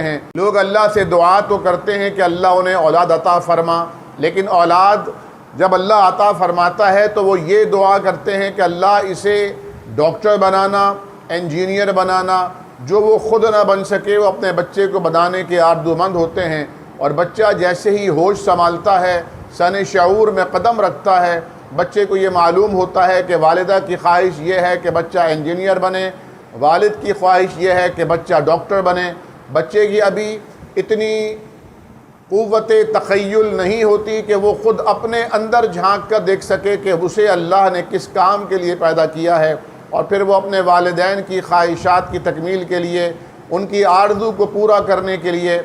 ہیں۔ لوگ اللہ سے دعا تو کرتے ہیں کہ اللہ انہیں اولاد عطا فرما، لیکن اولاد جب اللہ عطا فرماتا ہے تو وہ یہ دعا کرتے ہیں کہ اللہ اسے ڈاکٹر بنانا، انجینئر بنانا، جو وہ خود نہ بن سکے وہ اپنے بچے کو بنانے کے آرزومند ہوتے ہیں۔ اور بچہ جیسے ہی ہوش سنبھالتا ہے، سن شعور میں قدم رکھتا ہے، بچے کو یہ معلوم ہوتا ہے کہ والدہ کی خواہش یہ ہے کہ بچہ انجینئر بنے، والد کی خواہش یہ ہے کہ بچہ ڈاکٹر بنے۔ بچے کی ابھی اتنی قوت تخیل نہیں ہوتی کہ وہ خود اپنے اندر جھانک کر دیکھ سکے کہ اسے اللہ نے کس کام کے لیے پیدا کیا ہے، اور پھر وہ اپنے والدین کی خواہشات کی تکمیل کے لیے، ان کی آرزو کو پورا کرنے کے لیے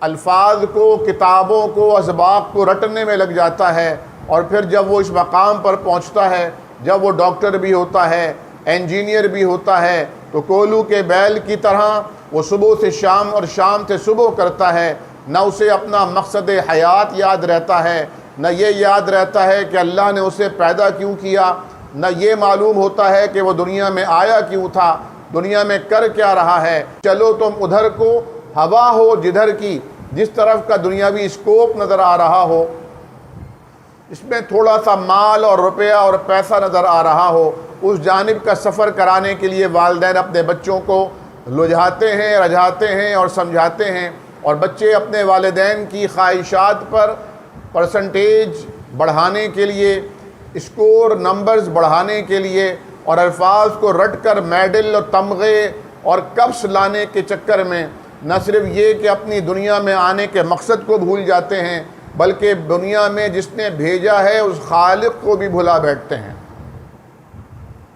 الفاظ کو، کتابوں کو، اسباق کو رٹنے میں لگ جاتا ہے۔ اور پھر جب وہ اس مقام پر پہنچتا ہے، جب وہ ڈاکٹر بھی ہوتا ہے، انجینئر بھی ہوتا ہے، تو کولو کے بیل کی طرح وہ صبح سے شام اور شام سے صبح کرتا ہے۔ نہ اسے اپنا مقصد حیات یاد رہتا ہے، نہ یہ یاد رہتا ہے کہ اللہ نے اسے پیدا کیوں کیا، نہ یہ معلوم ہوتا ہے کہ وہ دنیا میں آیا کیوں تھا، دنیا میں کر کیا رہا ہے۔ چلو تم ادھر کو ہوا ہو جدھر کی، جس طرف کا دنیاوی اسکوپ نظر آ رہا ہو، اس میں تھوڑا سا مال اور روپیہ اور پیسہ نظر آ رہا ہو، اس جانب کا سفر کرانے کے لیے والدین اپنے بچوں کو لجھاتے ہیں، رجھاتے ہیں اور سمجھاتے ہیں، اور بچے اپنے والدین کی خواہشات پر پرسنٹیج بڑھانے کے لیے، اسکور نمبرز بڑھانے کے لیے، اور الفاظ کو رٹ کر میڈل اور تمغے اور کپس لانے کے چکر میں نہ صرف یہ کہ اپنی دنیا میں آنے کے مقصد کو بھول جاتے ہیں، بلکہ دنیا میں جس نے بھیجا ہے اس خالق کو بھی بھلا بیٹھتے ہیں۔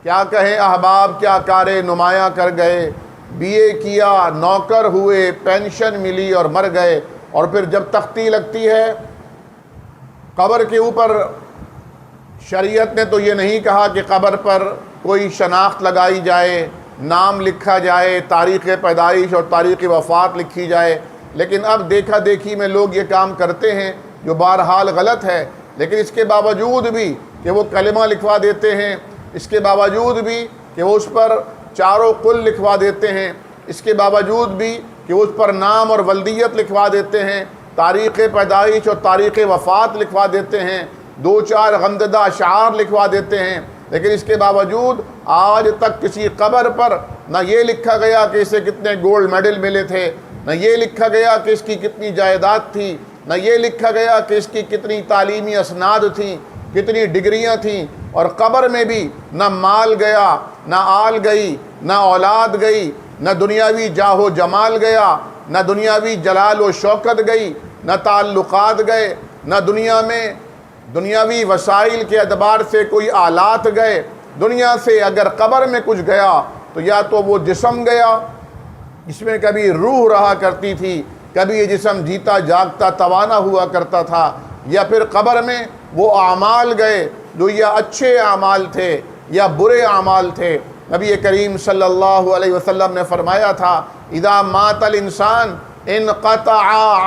کیا کہیں احباب، کیا کارے نمایاں کر گئے، بی اے کیا، نوکر ہوئے، پینشن ملی اور مر گئے، اور پھر جب تختی لگتی ہے قبر کے اوپر، شریعت نے تو یہ نہیں کہا کہ قبر پر کوئی شناخت لگائی جائے، نام لکھا جائے، تاریخ پیدائش اور تاریخ وفات لکھی جائے، لیکن اب دیکھا دیکھی میں لوگ یہ کام کرتے ہیں جو بہرحال غلط ہے۔ لیکن اس کے باوجود بھی کہ وہ کلمہ لکھوا دیتے ہیں، اس کے باوجود بھی کہ وہ اس پر چاروں قل لکھوا دیتے ہیں، اس کے باوجود بھی کہ وہ اس پر نام اور ولدیت لکھوا دیتے ہیں، تاریخ پیدائش اور تاریخ وفات لکھوا دیتے ہیں، دو چار غمزدہ اشعار لکھوا دیتے ہیں، لیکن اس کے باوجود آج تک کسی قبر پر نہ یہ لکھا گیا کہ اسے کتنے گولڈ میڈل ملے تھے، نہ یہ لکھا گیا کہ اس کی کتنی جائیداد تھی، نہ یہ لکھا گیا کہ اس کی کتنی تعلیمی اسناد تھیں، کتنی ڈگریاں تھیں۔ اور قبر میں بھی نہ مال گیا، نہ آل گئی، نہ اولاد گئی، نہ دنیاوی جاہ و جمال گیا، نہ دنیاوی جلال و شوکت گئی، نہ تعلقات گئے، نہ دنیا میں دنیاوی وسائل کے اعتبار سے کوئی آلات گئے۔ دنیا سے اگر قبر میں کچھ گیا تو یا تو وہ جسم گیا، اس میں کبھی روح رہا کرتی تھی، کبھی یہ جسم جیتا جاگتا توانا ہوا کرتا تھا، یا پھر قبر میں وہ اعمال گئے جو یا اچھے اعمال تھے یا برے اعمال تھے۔ نبی کریم صلی اللہ علیہ وسلم نے فرمایا تھا، اذا مات الانسان انقطع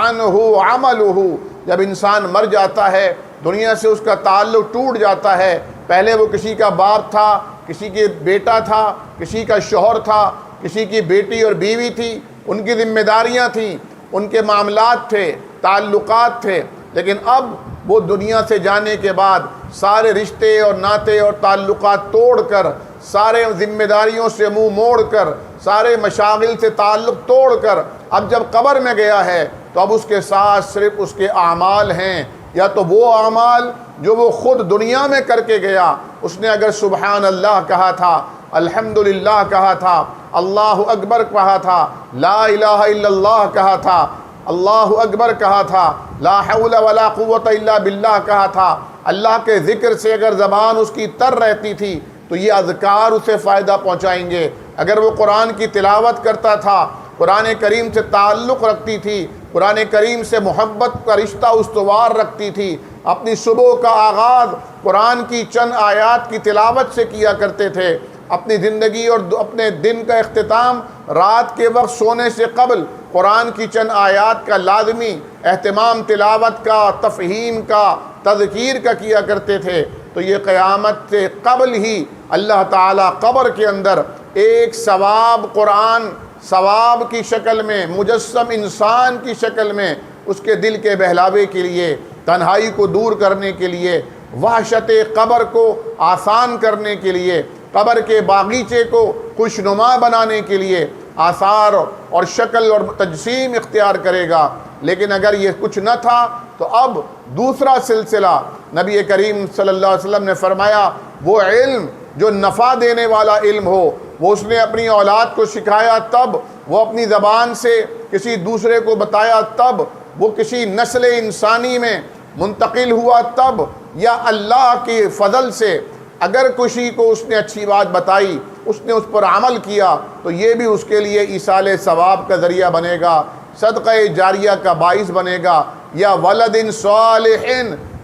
عنہ عملہ، جب انسان مر جاتا ہے دنیا سے اس کا تعلق ٹوٹ جاتا ہے۔ پہلے وہ کسی کا باپ تھا، کسی کے بیٹا تھا، کسی کا شوہر تھا، کسی کی بیٹی اور بیوی تھی، ان کی ذمہ داریاں تھیں، ان کے معاملات تھے، تعلقات تھے، لیکن اب وہ دنیا سے جانے کے بعد سارے رشتے اور ناطے اور تعلقات توڑ کر، سارے ذمہ داریوں سے منہ موڑ کر، سارے مشاغل سے تعلق توڑ کر اب جب قبر میں گیا ہے تو اب اس کے ساتھ صرف اس کے اعمال ہیں، یا تو وہ اعمال جو وہ خود دنیا میں کر کے گیا، اس نے اگر سبحان اللہ کہا تھا، الحمدللہ کہا تھا، اللہ اکبر کہا تھا، لا الہ الا اللہ کہا تھا، اللہ اکبر کہا تھا، لا حول ولا قوت الا باللہ کہا تھا، اللہ کے ذکر سے اگر زبان اس کی تر رہتی تھی تو یہ اذکار اسے فائدہ پہنچائیں گے۔ اگر وہ قرآن کی تلاوت کرتا تھا، قرآن کریم سے تعلق رکھتی تھی، قرآن کریم سے محبت کا رشتہ استوار رکھتی تھی، اپنی صبح کا آغاز قرآن کی چند آیات کی تلاوت سے کیا کرتے تھے، اپنی زندگی اور اپنے دن کا اختتام رات کے وقت سونے سے قبل قرآن کی چند آیات کا لازمی اہتمام، تلاوت کا، تفہیم کا، تذکیر کا کیا کرتے تھے، تو یہ قیامت سے قبل ہی اللہ تعالیٰ قبر کے اندر ایک ثواب قرآن ثواب کی شکل میں، مجسم انسان کی شکل میں، اس کے دل کے بہلاوے کے لیے، تنہائی کو دور کرنے کے لیے، وحشت قبر کو آسان کرنے کے لیے، قبر کے باغیچے کو خوشنما بنانے کے لیے آثار اور شکل اور تجسیم اختیار کرے گا۔ لیکن اگر یہ کچھ نہ تھا تو اب دوسرا سلسلہ نبی کریم صلی اللہ علیہ وسلم نے فرمایا، وہ علم جو نفع دینے والا علم ہو، وہ اس نے اپنی اولاد کو سکھایا تب، وہ اپنی زبان سے کسی دوسرے کو بتایا تب، وہ کسی نسل انسانی میں منتقل ہوا تب، یا اللہ کے فضل سے اگر کسی کو اس نے اچھی بات بتائی، اس نے اس پر عمل کیا، تو یہ بھی اس کے لیے ایصال ثواب کا ذریعہ بنے گا، صدقہ جاریہ کا باعث بنے گا، یا ولد صالح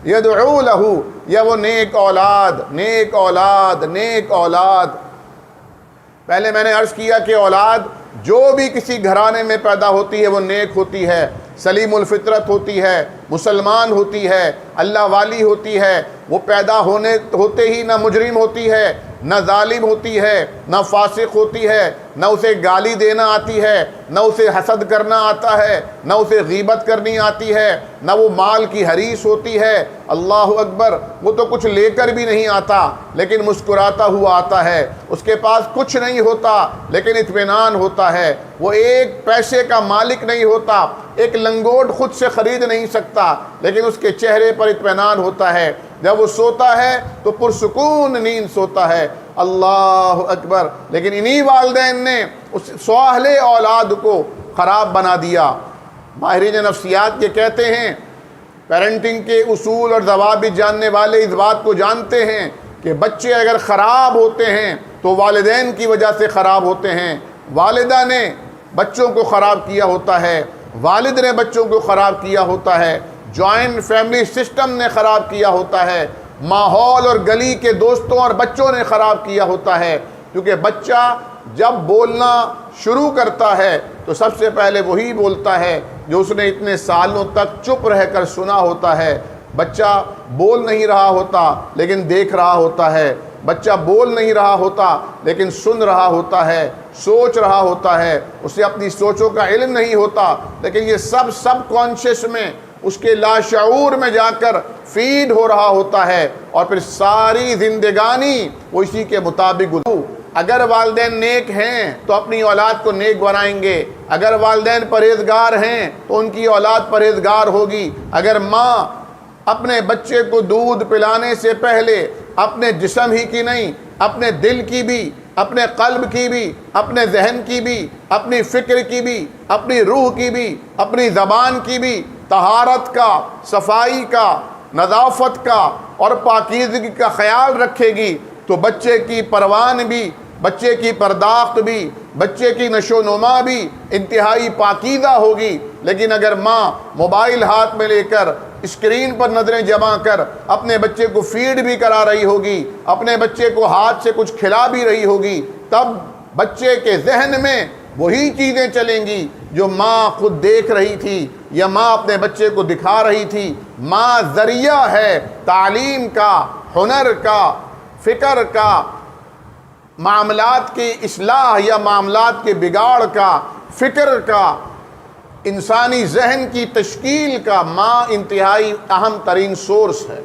یدعو لہ، یا وہ نیک اولاد، نیک اولاد، نیک اولاد۔ پہلے میں نے عرض کیا کہ اولاد جو بھی کسی گھرانے میں پیدا ہوتی ہے وہ نیک ہوتی ہے، سلیم الفطرت ہوتی ہے، مسلمان ہوتی ہے، اللہ والی ہوتی ہے، وہ پیدا ہوتے ہی نہ مجرم ہوتی ہے، نہ ظالم ہوتی ہے، نہ فاسق ہوتی ہے، نہ اسے گالی دینا آتی ہے، نہ اسے حسد کرنا آتا ہے، نہ اسے غیبت کرنی آتی ہے، نہ وہ مال کی حریص ہوتی ہے۔ اللہ اکبر، وہ تو کچھ لے کر بھی نہیں آتا لیکن مسکراتا ہوا آتا ہے، اس کے پاس کچھ نہیں ہوتا لیکن اطمینان ہوتا ہے، وہ ایک پیسے کا مالک نہیں ہوتا، ایک لنگوٹ خود سے خرید نہیں سکتا لیکن اس کے چہرے پر اطمینان ہوتا ہے، جب وہ سوتا ہے تو پرسکون نیند سوتا ہے۔ اللہ اکبر، لیکن انہی والدین نے اس صالح اولاد کو خراب بنا دیا۔ ماہرین نفسیات یہ کہتے ہیں، پیرنٹنگ کے اصول اور ضوابط جاننے والے اس بات کو جانتے ہیں کہ بچے اگر خراب ہوتے ہیں تو والدین کی وجہ سے خراب ہوتے ہیں، والدہ نے بچوں کو خراب کیا ہوتا ہے، والد نے بچوں کو خراب کیا ہوتا ہے، جوائنٹ فیملی سسٹم نے خراب کیا ہوتا ہے، ماحول اور گلی کے دوستوں اور بچوں نے خراب کیا ہوتا ہے۔ کیونکہ بچہ جب بولنا شروع کرتا ہے تو سب سے پہلے وہی بولتا ہے جو اس نے اتنے سالوں تک چپ رہ کر سنا ہوتا ہے۔ بچہ بول نہیں رہا ہوتا لیکن دیکھ رہا ہوتا ہے، بچہ بول نہیں رہا ہوتا لیکن سن رہا ہوتا ہے، سوچ رہا ہوتا ہے، اسے اپنی سوچوں کا علم نہیں ہوتا لیکن یہ سب کانشیس میں، اس کے لاشعور میں جا کر فیڈ ہو رہا ہوتا ہے، اور پھر ساری زندگانی وہ اسی کے مطابق گزرے۔ اگر والدین نیک ہیں تو اپنی اولاد کو نیک بنائیں گے، اگر والدین پرہیزگار ہیں تو ان کی اولاد پرہیزگار ہوگی۔ اگر ماں اپنے بچے کو دودھ پلانے سے پہلے اپنے جسم ہی کی نہیں، اپنے دل کی بھی، اپنے قلب کی بھی، اپنے ذہن کی بھی، اپنی فکر کی بھی، اپنی روح کی بھی، اپنی زبان کی بھی طہارت کا، صفائی کا، نظافت کا اور پاکیزگی کا خیال رکھے گی تو بچے کی پروان بھی، بچے کی پرداخت بھی، بچے کی نشو و نما بھی انتہائی پاکیزہ ہوگی۔ لیکن اگر ماں موبائل ہاتھ میں لے کر اسکرین پر نظریں جما کر اپنے بچے کو فیڈ بھی کرا رہی ہوگی، اپنے بچے کو ہاتھ سے کچھ کھلا بھی رہی ہوگی، تب بچے کے ذہن میں وہی چیزیں چلیں گی جو ماں خود دیکھ رہی تھی یا ماں اپنے بچے کو دکھا رہی تھی۔ ماں ذریعہ ہے تعلیم کا، ہنر کا، فکر کا، معاملات کی اصلاح یا معاملات کے بگاڑ کا، فکر کا، انسانی ذہن کی تشکیل کا۔ ماں انتہائی اہم ترین سورس ہے۔